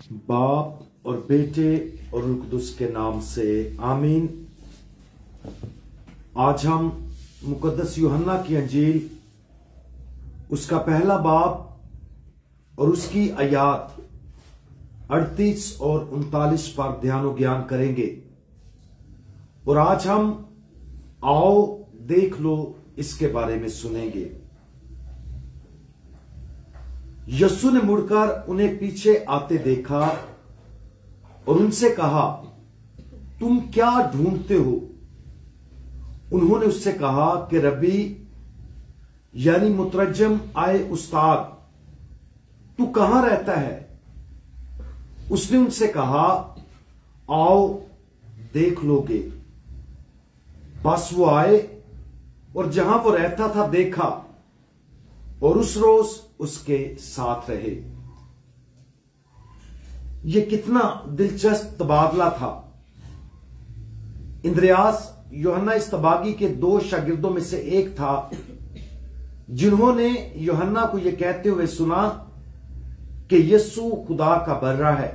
बाप और बेटे और रूह कुदुस के नाम से आमीन। आज हम मुकद्दस यूहन्ना की अंजील उसका पहला बाब और उसकी आयात 38 और 39 पर ध्यान ज्ञान करेंगे। और आज हम आओ देख लो इसके बारे में सुनेंगे। यीशु ने मुड़कर उन्हें पीछे आते देखा और उनसे कहा, तुम क्या ढूंढते हो? उन्होंने उससे कहा कि रब्बी यानी मुतरज्जम आए उस्ताद, तू कहां रहता है? उसने उनसे कहा, आओ देख लोगे। बस वो आए और जहां वो रहता था देखा और उस रोज उसके साथ रहे। यह कितना दिलचस्प तबादला था। इंद्रियास यूहन्ना इस तबागी के 2 शागिर्दों में से एक था जिन्होंने यूहन्ना को यह कहते हुए सुना कि यीशु खुदा का बर्रा है।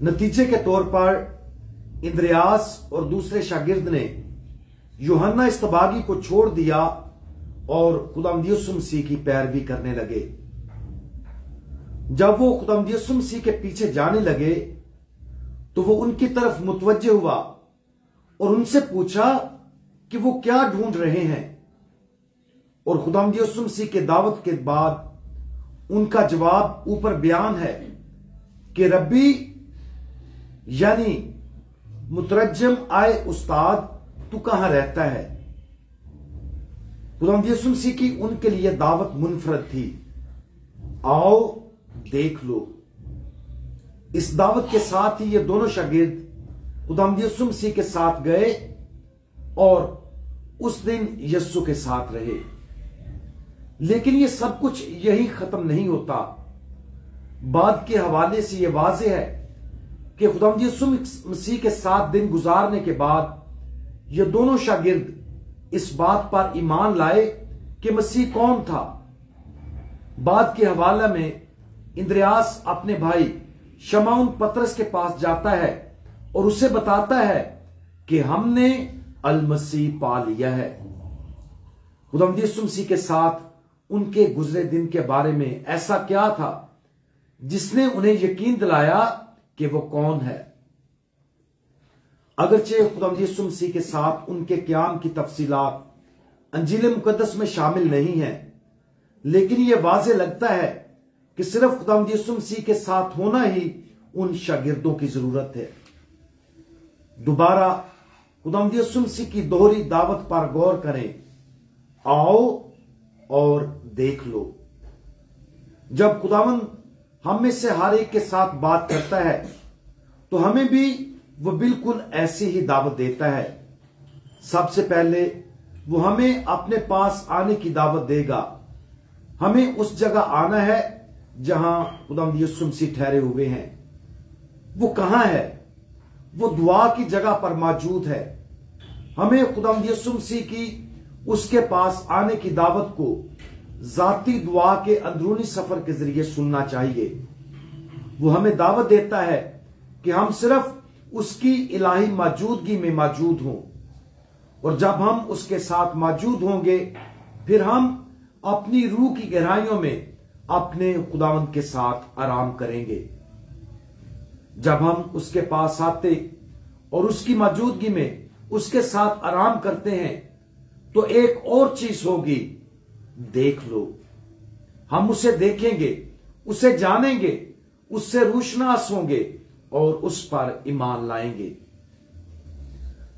नतीजे के तौर पर इंद्रियास और दूसरे शागिर्द ने यूहन्ना इस तबागी को छोड़ दिया और खुदावंद यीशु मसीह की पैरवी करने लगे। जब वो खुदावंद यीशु मसीह के पीछे जाने लगे तो वो उनकी तरफ मुतवज्जे हुआ और उनसे पूछा कि वो क्या ढूंढ रहे हैं। और खुदावंद यीशु मसीह के दावत के बाद उनका जवाब ऊपर बयान है कि रब्बी यानी मुतरज्जम आए उस्ताद, तू कहां रहता है? खुदावंद यीशु मसीह की उनके लिए दावत मुनफरद थी, आओ देख लो। इस दावत के साथ ही ये दोनों शागिर्द खुदावंद यीशु मसीह के साथ गए और उस दिन यीशु के साथ रहे। लेकिन ये सब कुछ यही खत्म नहीं होता। बाद के हवाले से यह वाज़ेह है कि खुदावंद यीशु मसीह के साथ दिन गुजारने के बाद ये दोनों शागिर्द इस बात पर ईमान लाए कि मसीह कौन था। बाद के हवाला में इंद्रियास अपने भाई शमौन पतरस के पास जाता है और उसे बताता है कि हमने अल मसीह पा लिया है। खुदावंद यीशु मसीह के साथ उनके गुजरे दिन के बारे में ऐसा क्या था जिसने उन्हें यकीन दिलाया कि वो कौन है। अगरचे खुदावंद यीशु मसीह के साथ उनके क़याम की तफसीलात अंजील मुकद्दस में शामिल नहीं है, लेकिन यह वाज़ेह लगता है कि सिर्फ खुदावंद यीशु मसीह के साथ होना ही उन शागिर्दों की जरूरत है। दोबारा खुदावंद यीशु मसीह की दोहरी दावत पर गौर करें, आओ और देख लो। जब खुदावंद हम में से हर एक के साथ बात करता है तो हमें भी वो बिल्कुल ऐसी ही दावत देता है। सबसे पहले वो हमें अपने पास आने की दावत देगा। हमें उस जगह आना है जहां खुदावंद यीशु मसीह ठहरे हुए हैं। वो कहां है? वो दुआ की जगह पर मौजूद है। हमें खुदावंद यीशु मसीह की उसके पास आने की दावत को जाती दुआ के अंदरूनी सफर के जरिए सुनना चाहिए। वो हमें दावत देता है कि हम सिर्फ उसकी इलाही मौजूदगी में मौजूद हों, और जब हम उसके साथ मौजूद होंगे फिर हम अपनी रूह की गहराइयों में अपने खुदावंद के साथ आराम करेंगे। जब हम उसके पास आते और उसकी मौजूदगी में उसके साथ आराम करते हैं तो एक और चीज होगी, देख लो। हम उसे देखेंगे, उसे जानेंगे, उससे रूशनास होंगे और उस पर ईमान लाएंगे।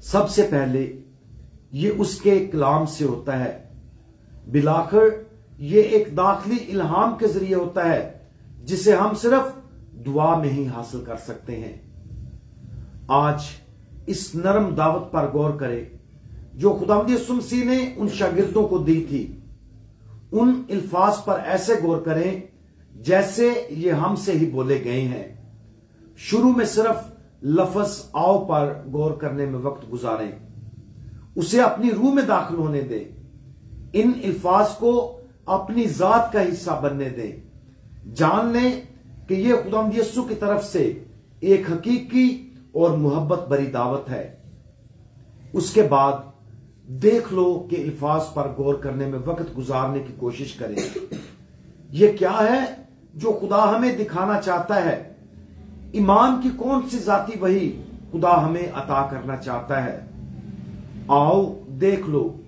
सबसे पहले ये उसके कलाम से होता है। बिलाखिर ये एक दाखिली इल्हाम के जरिए होता है जिसे हम सिर्फ दुआ में ही हासिल कर सकते हैं। आज इस नरम दावत पर गौर करें जो खुदावंद यीशु मसीह ने उन शागिर्दों को दी थी। उन अल्फाज पर ऐसे गौर करें जैसे ये हमसे ही बोले गए हैं। शुरू में सिर्फ लफ्ज आओ पर गौर करने में वक्त गुजारें, उसे अपनी रूह में दाखिल होने दें। इन अल्फाज को अपनी जात का हिस्सा बनने दें। जान लें कि यह खुदावंद यीशु की तरफ से एक हकीकी और मोहब्बत भरी दावत है। उसके बाद देख लो कि अल्फाज पर गौर करने में वक्त गुजारने की कोशिश करें। यह क्या है जो खुदा हमें दिखाना चाहता है? ईमान की कौन सी जाती वही खुदा हमें अता करना चाहता है? आओ देख लो।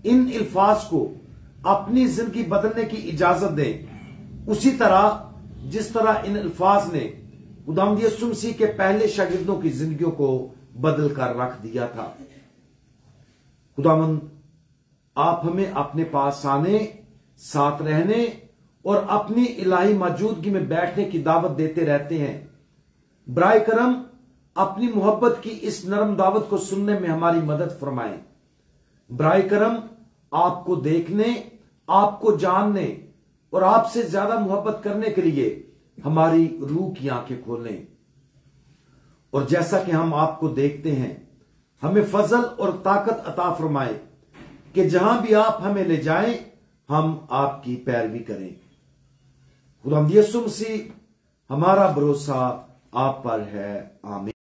इन अल्फाज को अपनी जिंदगी बदलने की इजाजत दें, उसी तरह जिस तरह इन अल्फाज ने खुदावंद यीशु मसीह के पहले शागिर्दों की जिंदगियों को बदल कर रख दिया था। खुदावंद आप हमें अपने पास आने, साथ रहने और अपनी इलाही मौजूदगी में बैठने की दावत देते रहते हैं। बराए करम अपनी मोहब्बत की इस नरम दावत को सुनने में हमारी मदद फरमाएं। बराए करम आपको देखने, आपको जानने और आपसे ज्यादा मोहब्बत करने के लिए हमारी रूह की आंखें खोलें। और जैसा कि हम आपको देखते हैं, हमें फजल और ताकत अता फरमाए कि जहां भी आप हमें ले जाएं, हम आपकी पैरवी करें। खुदावंद यीशु मसीह, हमारा भरोसा आप पर है। आमीन।